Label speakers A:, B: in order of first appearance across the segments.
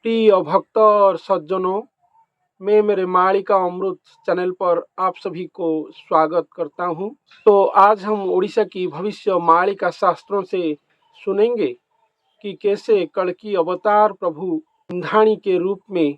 A: प्रिय भक्त और सज्जनों, मैं मेरे मालिका अमृत चैनल पर आप सभी को स्वागत करता हूं। तो आज हम उड़ीसा की भविष्य मालिका शास्त्रों से सुनेंगे कि कैसे कल्कि अवतार प्रभु इंद्राणी के रूप में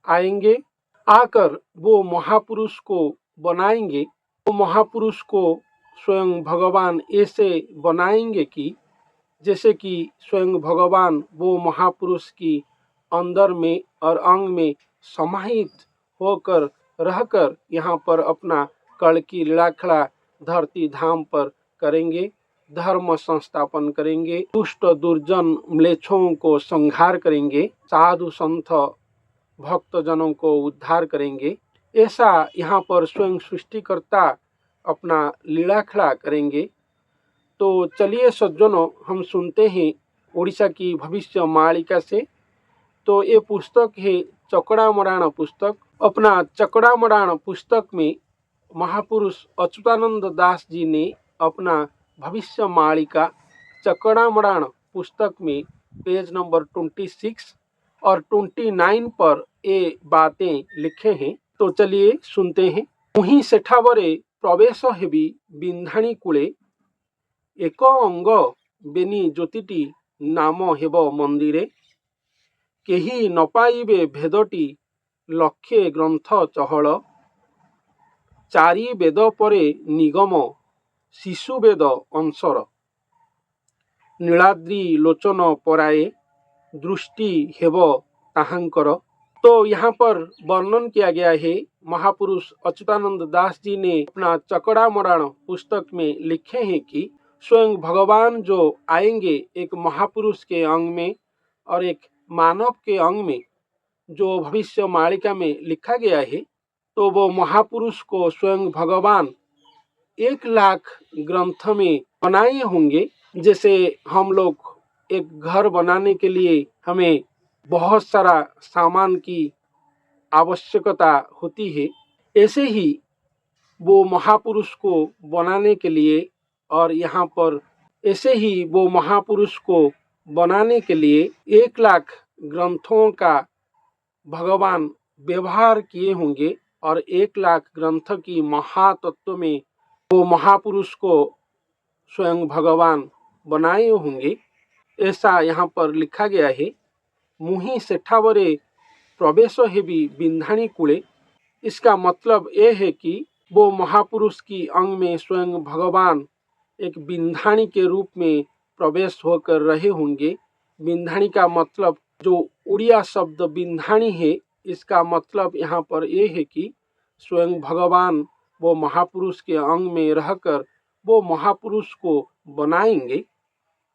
A: आएंगे, आकर वो महापुरुष को बनाएंगे। वो महापुरुष को स्वयं भगवान ऐसे बनाएंगे कि जैसे कि स्वयं भगवान वो महापुरुष की अंदर में और अंग में समाहित होकर रहकर यहाँ पर अपना कल्कि लीलाखड़ा धरती धाम पर करेंगे, धर्म संस्थापन करेंगे, दुष्ट दुर्जन म्लेच्छों को संहार करेंगे, साधु संत भक्तजनों को उद्धार करेंगे। ऐसा यहाँ पर स्वयं सृष्टिकर्ता अपना लीलाखड़ा करेंगे। तो चलिए सज्जनों, हम सुनते हैं उड़ीसा की भविष्य मालिका से। तो ये पुस्तक है चकड़ामराण पुस्तक। अपना चकड़ामराण पुस्तक में महापुरुष अच्युतानंद दास जी ने अपना भविष्य मालिका चकड़ामराण पुस्तक में पेज नंबर 26 और 29 पर ये बातें लिखे हैं। तो चलिए सुनते हैं। मुहि सेठावरे प्रवेश हेबी बिंधाणी कूले, एक अंग बेनी ज्योतिटी नाम हेब मंदिरे, केही न पाइबे भेदटी लक्षे ग्रंथ चहल, चारि वेद परे निगम शिशु वेद अंशर, नीलाद्रि लोचन पराए दृष्टि हेब ताहांकर। तो यहाँ पर वर्णन किया गया है, महापुरुष अच्युतानंद दास जी ने अपना चकड़ामराण पुस्तक में लिखे हैं कि स्वयं भगवान जो आएंगे एक महापुरुष के अंग में और एक मानव के अंग में, जो भविष्य मालिका में लिखा गया है। तो वो महापुरुष को स्वयं भगवान 1,00,000 ग्रंथ में बनाए होंगे। जैसे हम लोग एक घर बनाने के लिए हमें बहुत सारा सामान की आवश्यकता होती है, ऐसे ही वो महापुरुष को बनाने के लिए और यहाँ पर ऐसे ही वो महापुरुष को बनाने के लिए 1,00,000 ग्रंथों का भगवान व्यवहार किए होंगे और 1,00,000 ग्रंथ की महातत्व में वो महापुरुष को स्वयं भगवान बनाए होंगे। ऐसा यहाँ पर लिखा गया है। मुहि सेठावरे प्रवेश हेबी बिंधाणी कूले, इसका मतलब ये है कि वो महापुरुष की अंग में स्वयं भगवान एक बिंधाणी के रूप में प्रवेश होकर रहे होंगे। बिंधाणी का मतलब, जो उड़िया शब्द बिंधाणी है, इसका मतलब यहाँ पर ये है कि स्वयं भगवान वो महापुरुष के अंग में रहकर वो महापुरुष को बनाएंगे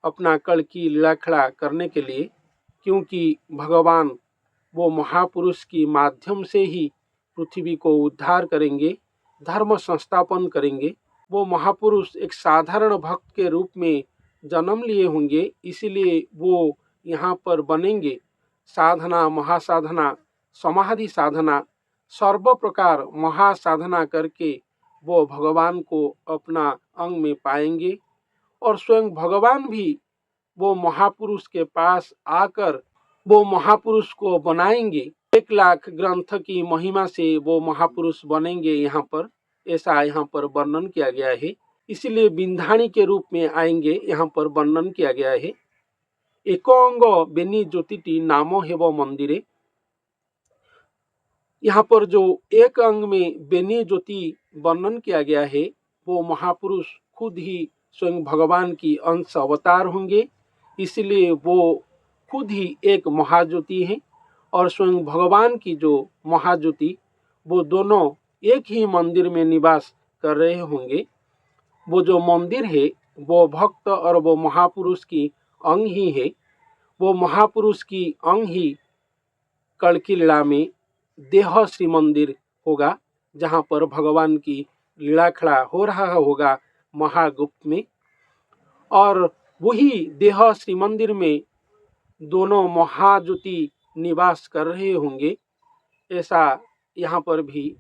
A: अपना कल्कि लीलाखड़ा करने के लिए, क्योंकि भगवान वो महापुरुष की माध्यम से ही पृथ्वी को उद्धार करेंगे, धर्म संस्थापन करेंगे। वो महापुरुष एक साधारण भक्त के रूप में जन्म लिए होंगे, इसलिए वो यहाँ पर बनेंगे। साधना, महासाधना, समाधि साधना, सर्व प्रकार महासाधना करके वो भगवान को अपना अंग में पाएंगे और स्वयं भगवान भी वो महापुरुष के पास आकर वो महापुरुष को बनाएंगे। 1,00,000 ग्रंथ की महिमा से वो महापुरुष बनेंगे यहाँ पर, ऐसा यहाँ पर वर्णन किया गया है। इसलिए बिंधाणी के रूप में आएंगे, यहाँ पर वर्णन किया गया है। एक अंग बेनी ज्योतिटी नाम हेब मंदिरे, यहाँ पर जो एक अंग में बेनी ज्योति वर्णन किया गया है, वो महापुरुष खुद ही स्वयं भगवान की अंश अवतार होंगे। इसलिए वो खुद ही एक महाज्योति है और स्वयं भगवान की जो महाज्योति, वो दोनों एक ही मंदिर में निवास कर रहे होंगे। वो जो मंदिर है वो भक्त और वो महापुरुष की अंग ही है। वो महापुरुष की अंग ही कल्कि लीला में देह श्री मंदिर होगा, जहाँ पर भगवान की लीलाखड़ा हो रहा होगा महागुप्त में, और वही देह श्री मंदिर में दोनों महाज्योति निवास कर रहे होंगे। ऐसा यहाँ पर भी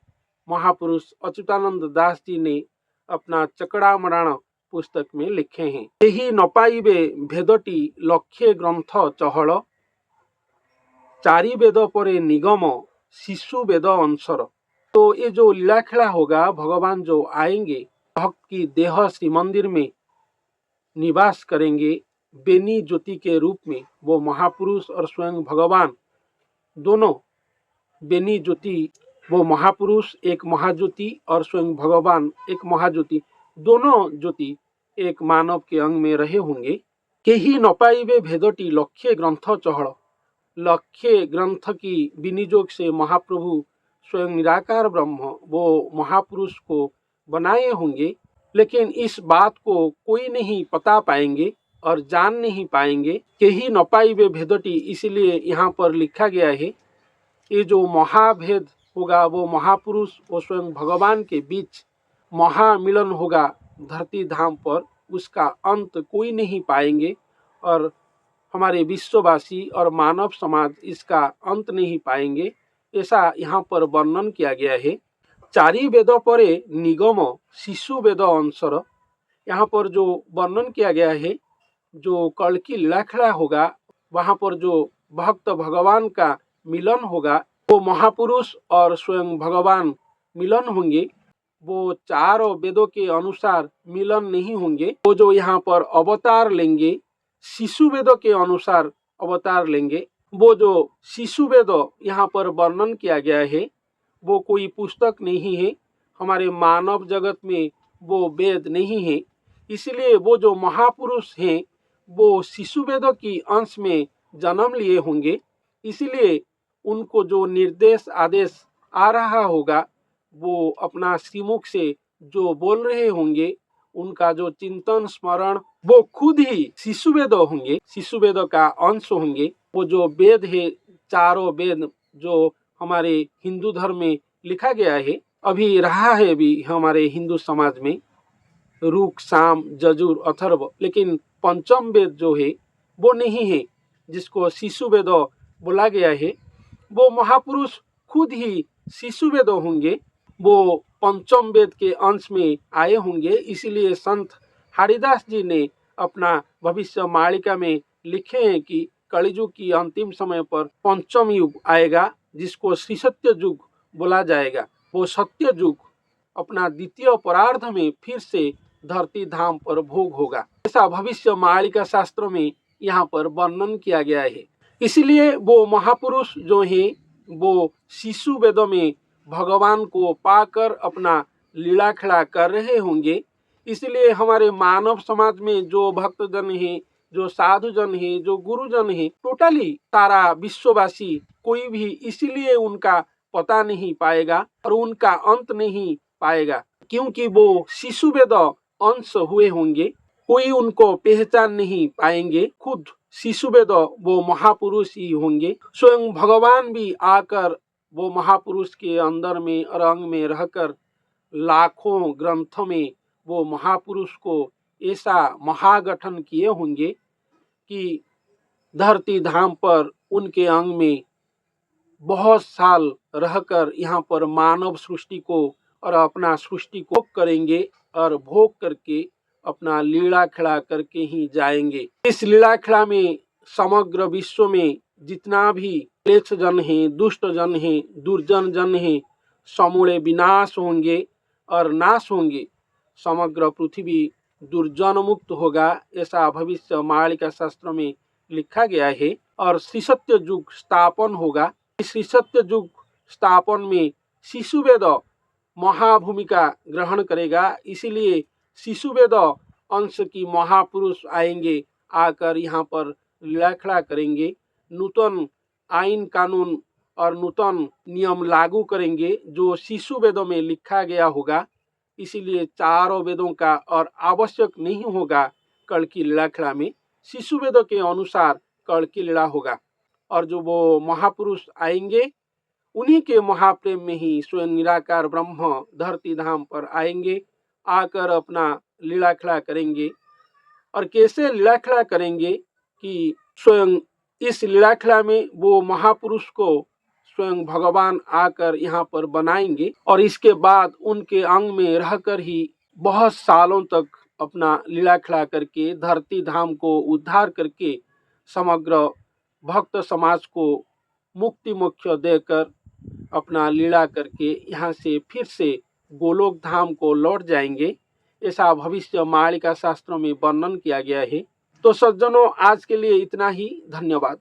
A: महापुरुष अच्युतानंद दास जी ने अपना चकड़ामराण पुस्तक में लिखे हैं। यही न पाइबे भेदटी लक्षे ग्रंथ चहल, चारि वेद परे निगम शिशु वेद अंशर। तो ये जो लीला खेला होगा, भगवान जो आएंगे भक्त की देह श्री मंदिर में निवास करेंगे बेनी ज्योति के रूप में। वो महापुरुष और स्वयं भगवान दोनों बेनी ज्योति, वो महापुरुष एक महाज्योति और स्वयं भगवान एक महाज्योति, दोनों ज्योति एक मानव के अंग में रहे होंगे। केही न पाइबे भेदटी लक्ष्य ग्रंथ चहल। लक्ष्य ग्रंथ की विनियोग से महाप्रभु स्वयं निराकार ब्रह्म वो महापुरुष को बनाए होंगे, लेकिन इस बात को कोई नहीं पता पाएंगे और जान नहीं पाएंगे। केही न पाइबे भेदटी, इसलिए यहाँ पर लिखा गया है ये जो महाभेद होगा वो महापुरुष और स्वयं भगवान के बीच महामिलन होगा धरती धाम पर, उसका अंत कोई नहीं पाएंगे और हमारे विश्ववासी और मानव समाज इसका अंत नहीं पाएंगे। ऐसा यहाँ पर वर्णन किया गया है। चारि वेद परे निगम शिशु वेद अंशर, यहाँ पर जो वर्णन किया गया है, जो कल की लीला खेला होगा वहाँ पर जो भक्त भगवान का मिलन होगा, वो महापुरुष और स्वयं भगवान मिलन होंगे। वो चारों वेदों के अनुसार मिलन नहीं होंगे। वो जो यहाँ पर अवतार लेंगे शिशु वेदों के अनुसार अवतार लेंगे। वो जो शिशु वेद यहाँ पर वर्णन किया गया है वो कोई पुस्तक नहीं है, हमारे मानव जगत में वो वेद नहीं है। इसलिए वो जो महापुरुष हैं वो शिशु वेदों की अंश में जन्म लिए होंगे। इसलिए उनको जो निर्देश आदेश आ रहा होगा वो अपना श्रीमुख से जो बोल रहे होंगे, उनका जो चिंतन स्मरण वो खुद ही शिशु वेद होंगे, शिशु वेद का अंश होंगे। वो जो वेद है, चारों वेद जो हमारे हिंदू धर्म में लिखा गया है, अभी रहा है भी हमारे हिंदू समाज में, ऋक साम यजुर अथर्व, लेकिन पंचम वेद जो है वो नहीं है जिसको शिशु वेद बोला गया है। वो महापुरुष खुद ही शिशु वेद होंगे, वो पंचम वेद के अंश में आए होंगे। इसीलिए संत हरिदास जी ने अपना भविष्य मालिका में लिखे हैं कि कलियुग की अंतिम समय पर पंचम युग आएगा जिसको श्री सत्य युग बोला जाएगा। वो सत्य युग अपना द्वितीय परार्ध में फिर से धरती धाम पर भोग होगा, ऐसा भविष्य मालिका शास्त्र में यहाँ पर वर्णन किया गया है। इसलिए वो महापुरुष जो है वो शिशु वेद में भगवान को पाकर अपना लीला खेला कर रहे होंगे। इसलिए हमारे मानव समाज में जो भक्तजन है, जो साधुजन है, जो गुरुजन है, टोटली सारा विश्ववासी कोई भी इसीलिए उनका पता नहीं पाएगा और उनका अंत नहीं पाएगा, क्योंकि वो शिशु वेद अंश हुए होंगे। कोई उनको पहचान नहीं पाएंगे। खुद शिशु वेद वो महापुरुष ही होंगे। स्वयं भगवान भी आकर वो महापुरुष के अंदर में और अंग में रहकर लाखों ग्रंथों में वो महापुरुष को ऐसा महागठन किए होंगे कि धरती धाम पर उनके अंग में बहुत साल रहकर यहाँ पर मानव सृष्टि को और अपना सृष्टि को करेंगे और भोग करके अपना लीला खेला करके ही जाएंगे। इस लीला खेला में समग्र विश्व में जितना भी क्लेश जन है, दुष्ट जन है, दुर्जन जन है, समूले विनाश होंगे और नाश होंगे। समग्र पृथ्वी दुर्जन मुक्त होगा, ऐसा भविष्य मालिका शास्त्र में लिखा गया है। और श्री सत्य युग स्थापन होगा। श्री सत्य युग स्थापन में शिशु वेद महाभूमिका ग्रहण करेगा। इसीलिए शिशु वेद अंश की महापुरुष आएंगे, आकर यहाँ पर लीला खेला करेंगे, नूतन आइन कानून और नूतन नियम लागू करेंगे जो शिशु वेदों में लिखा गया होगा। इसीलिए चारों वेदों का और आवश्यक नहीं होगा कल की लीला खेला में, शिशु वेदों के अनुसार कल की लीला होगा। और जो वो महापुरुष आएंगे उन्हीं के महाप्रेम में ही स्वयं निराकार ब्रह्म धरती धाम पर आएंगे, आकर अपना लीला खेला करेंगे। और कैसे लीला खेला करेंगे कि स्वयं इस लीला खेला में वो महापुरुष को स्वयं भगवान आकर यहाँ पर बनाएंगे और इसके बाद उनके अंग में रहकर ही बहुत सालों तक अपना लीला खेला करके धरती धाम को उद्धार करके समग्र भक्त समाज को मुक्ति मोक्ष देकर अपना लीला करके यहाँ से फिर से गोलोक धाम को लौट जाएंगे, ऐसा भविष्य मालिका शास्त्रों में वर्णन किया गया है। तो सज्जनों, आज के लिए इतना ही। धन्यवाद।